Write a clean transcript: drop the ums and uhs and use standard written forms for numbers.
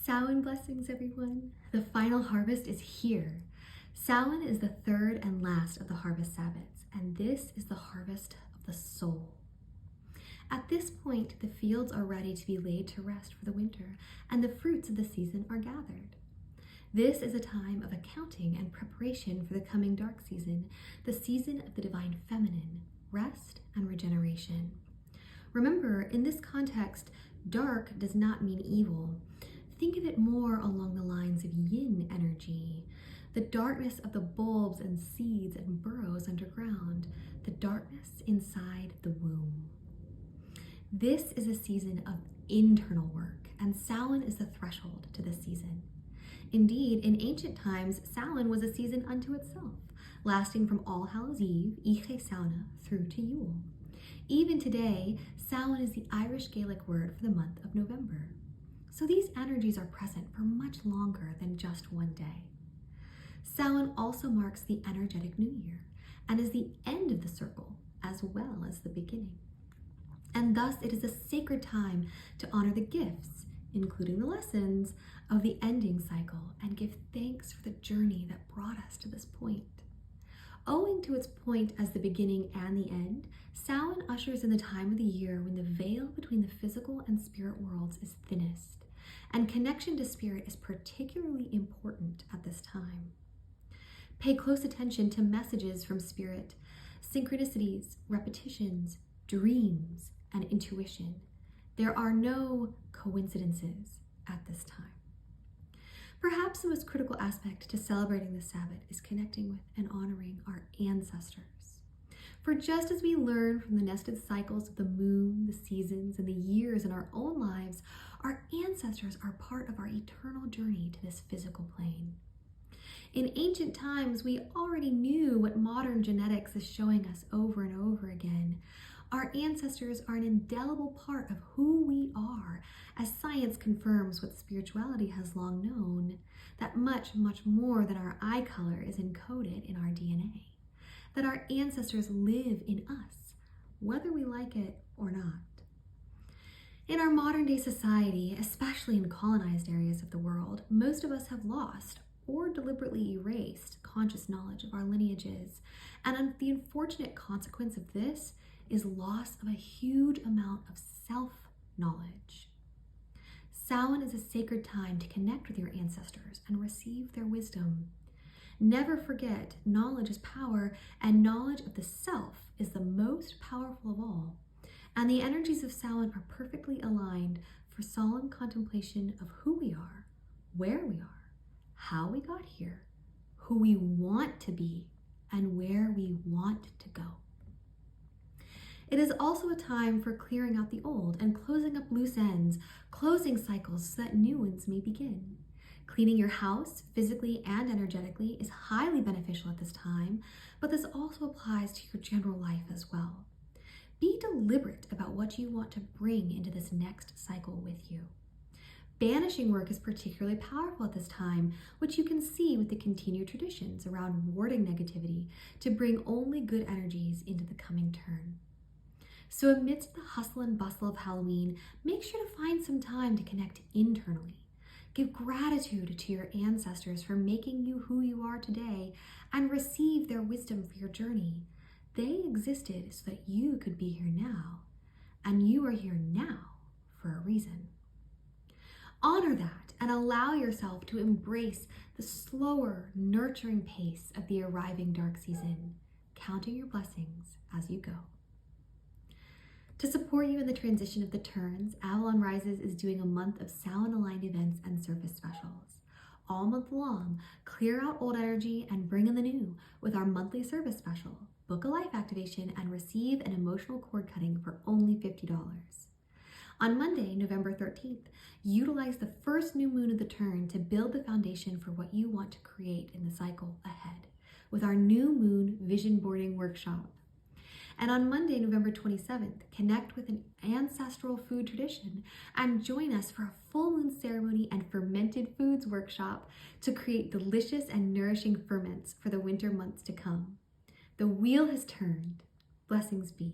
Samhain blessings, everyone. The final harvest is here. Samhain is the third and last of the harvest Sabbats, and this is the harvest of the soul. At this point, the fields are ready to be laid to rest for the winter, and the fruits of the season are gathered. This is a time of accounting and preparation for the coming dark season, the season of the divine feminine, rest and regeneration. Remember, in this context, dark does not mean evil. Think of it more along the lines of yin energy, the darkness of the bulbs and seeds and burrows underground, the darkness inside the womb. This is a season of internal work, and Samhain is the threshold to this season. Indeed, in ancient times, Samhain was a season unto itself, lasting from All Hallows Eve, Ihe Sauna, through to Yule. Even today, Samhain is the Irish Gaelic word for the month of November. So these energies are present for much longer than just one day. Samhain also marks the energetic new year and is the end of the circle as well as the beginning. And thus it is a sacred time to honor the gifts, including the lessons, of the ending cycle and give thanks for the journey that brought us to this point. Owing to its point as the beginning and the end, Samhain ushers in the time of the year when the veil between the physical and spirit worlds is thinnest, and connection to spirit is particularly important at this time. Pay close attention to messages from spirit, synchronicities, repetitions, dreams, and intuition. There are no coincidences at this time. Perhaps the most critical aspect to celebrating the Sabbat is connecting with and honoring our ancestors. For just as we learn from the nested cycles of the moon, the seasons, and the years in our own lives, our ancestors are part of our eternal journey to this physical plane. In ancient times, we already knew what modern genetics is showing us over and over again. Our ancestors are an indelible part of who we are, as science confirms what spirituality has long known, that much, much more than our eye color is encoded in our DNA, that our ancestors live in us, whether we like it or not. In our modern day society, especially in colonized areas of the world, most of us have lost or deliberately erased conscious knowledge of our lineages, and the unfortunate consequence of this is loss of a huge amount of self-knowledge. Samhain is a sacred time to connect with your ancestors and receive their wisdom. Never forget, knowledge is power, and knowledge of the self is the most powerful of all. And the energies of Samhain are perfectly aligned for solemn contemplation of who we are, where we are, how we got here, who we want to be, and where we want to go. It is also a time for clearing out the old and closing up loose ends, closing cycles so that new ones may begin. Cleaning your house, physically and energetically, is highly beneficial at this time, but this also applies to your general life as well. Be deliberate about what you want to bring into this next cycle with you. Banishing work is particularly powerful at this time, which you can see with the continued traditions around warding negativity to bring only good energies into the coming turn. So amidst the hustle and bustle of Halloween, make sure to find some time to connect internally. Give gratitude to your ancestors for making you who you are today and receive their wisdom for your journey. They existed so that you could be here now, and you are here now for a reason. Honor that and allow yourself to embrace the slower, nurturing pace of the arriving dark season, counting your blessings as you go. To support you in the transition of the turns, Avalon Rises is doing a month of Samhain-aligned events and service specials. All month long, clear out old energy and bring in the new with our monthly service special. Book a life activation and receive an emotional cord cutting for only $50. On Monday, November 13th, utilize the first new moon of the turn to build the foundation for what you want to create in the cycle ahead with our new moon vision boarding workshop. And on Monday, November 27th, connect with an ancestral food tradition and join us for a full moon ceremony and fermented foods workshop to create delicious and nourishing ferments for the winter months to come. The wheel has turned. Blessings be.